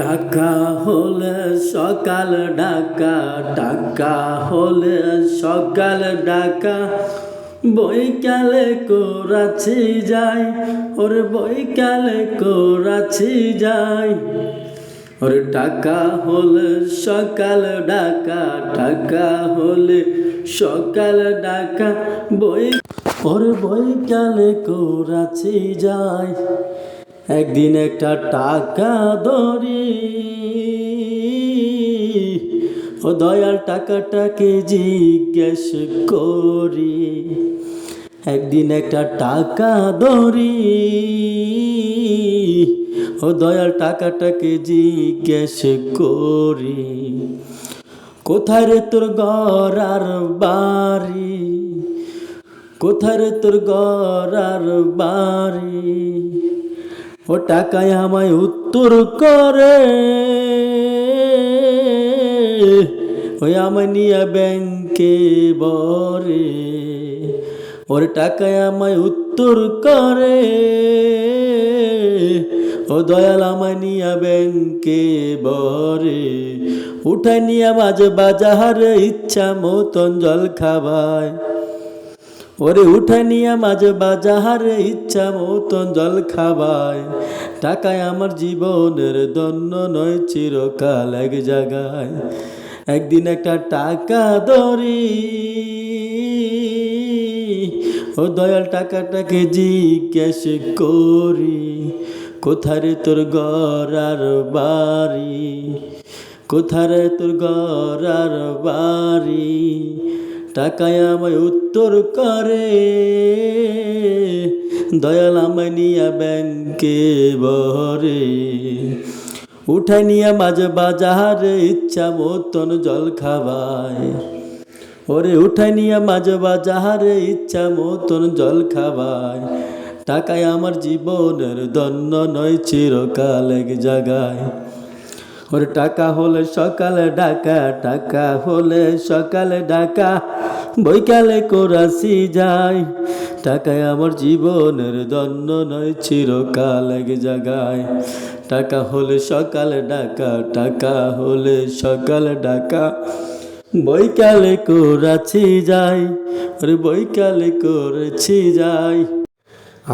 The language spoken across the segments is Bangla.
টাকা হলে সকাল ডাকা, টাকা হলে সকাল ডাকা, বৈকালে করাচি যাই, ওরে বৈকালে করাচি যাই। ওরে টাকা হলে সকাল ডাকা, টাকা হলে সকাল ডাকা, ওরে বৈকালে করাচি যাই। একদিন একটা টাকা ধরি, ও দয়াল টাকাটাকে জিজ্ঞেস করি। একদিন একটা টাকা ধরি, ও দয়াল টাকাটাকে জিজ্ঞেস করি। কোথায় রে তোর ঘর আর বাড়ি, কোথায় রে তোর ঘর আর বাড়ি। ও টাকায় আমায় উত্তর করে, ওই আমায় নিয়ে ব্যাংকে বরে। ওর টাকায় আমায় উত্তর করে, ও দয়াল আমায় নিয়ে ব্যাংকে বরে। উঠায় নিয়ে মাঝে বাজারে ইচ্ছা মতন জল খাবায়। ওরে উঠে নিয়ে মাঝে বাজারে ইচ্ছা মতন জল খাবায়। টাকায় আমার জীবনের দন্য নয়, চিরকাল এক জায়গায়। একদিন একটা টাকা ধরি, ও দয়াল টাকাটাকে জিজ্ঞেস করি। কোথায় রে তোর ঘর আর বাড়ি, কোথায় রে তোর ঘর আর বাড়ি। টাকায় আমায় উত্তর করে, দয়াল আমায় নিয়া ব্যাংকে বরে। উঠায় নিয়া মাঝে বাজারে ইচ্ছা মতন জল খাবায়। ওরে উঠায় নিয়া মাঝে বাজারে ইচ্ছা মতন জল খাবায়। টাকায় আমার জীবনের দন্য নয়, চিরকাল এক জায়গায়। ওর টাকা হলে সকালে ডাকা, টাকা হলে সকালে ডাকা, বৈকালে করাচি যাই। টাকায় আমার জীবনের দন্য নয়, চিরকাল এক জায়গায়। টাকা হলে সকালে ডাকা, টাকা হলে সকালে ডাকা, বৈকালে করাচি যাই, ওরে বৈকালে করেছি যাই।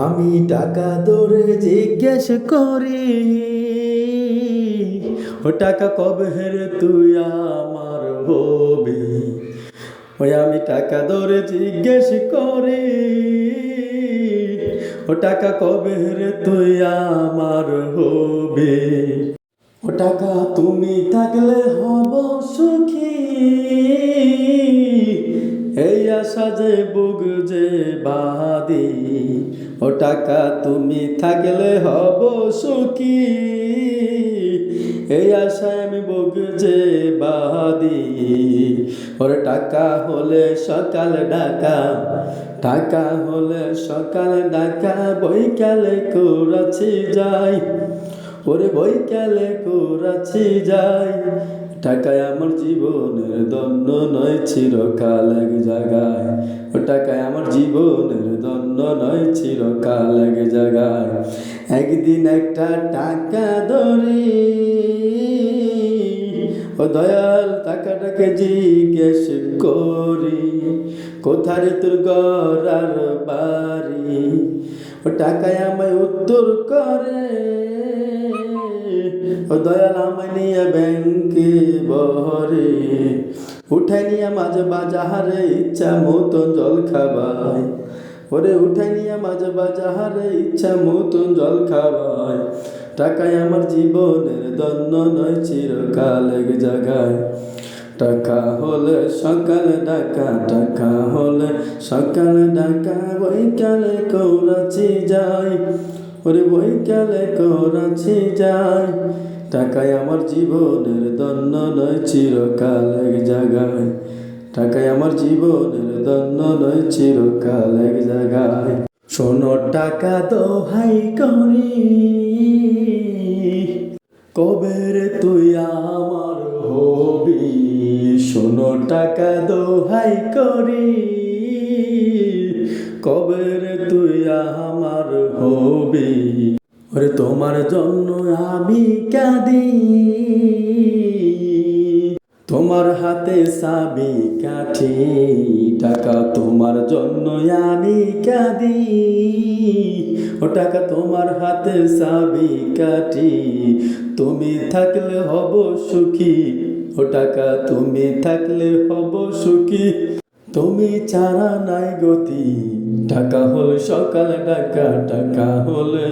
আমি টাকা ধরে জিজ্ঞেস করি, ও টাকা কবে হেরে তুই আমার হবি। ওই আমি টাকা ধরে জিজ্ঞেস করি, ও টাকা কবে হেরে তুই আমার হবি। ও টাকা তুমি থাকলে হব সুখী, এই আশা যে বুক যে বাঁধি। ও টাকা তুমি থাকলে হব সুখী, এই আশায় আমি বুক যে বাঁধি। ওর টাকা হলে সকাল ডাকা, টাকা হলে সকাল ডাকা, বৈকালে করাচি যাই, ওরে বৈকালে করাচি যাই। টাকায় আমার জীবনের দন্য নয়, চিরকাল এক জায়গায়। ও টাকায় আমার জীবনের দন্য নয়, চিরকাল এক জায়গায়। একদিন একটা টাকা ধরি, ও দয়াল টাকাটাকে জিজ্ঞেস করি। কোথায় রে তোর ঘর আর বাড়ি। ও টাকায় আমায় উত্তর করে, ও দয়াল আমায় নিয়ে ব্যাংকে বরে। উঠায় নিয়ে মাঝে বাজারে ইচ্ছা মতন জল খাবায়। ওরে উঠায় নিয়ে মাঝে বাজারে ইচ্ছা মতন জল খাবায়। টাকায় আমার জীবনের দন্য নয়, চিরকাল এক জায়গায়। টাকা হলে সকাল ডাকা, টাকা হলে সকাল ডাকা, বৈকালে করাচি যাই, ওরে বৈকালে করাচি যাই। টাকায় আমার জীবনের দন্য নয়, চিরকাল এক জায়গায়। টাকায় আমার জীবনের দন্য নয়, চিরকাল এক জায়গায়। শোনো টাকা দোহাই করি, কবে রে তুই আমার হবি। শোনো টাকা দোহাই করি, কবে রে তুই আমার হবি। ওরে তোমার জন্য আমি কাঁদি, তোমার হাতে চাবি কাঠি, টাকা তোমার জন্য আমি কাঁদি, ও টাকা তোমার হাতে চাবি কাঠি, তুমি থাকলে হব সুখী, ও টাকা তুমি থাকলে হব সুখী, তুমি ছাড়া নাই গতি, টাকা হল সকাল ডাকা, টাকা হলে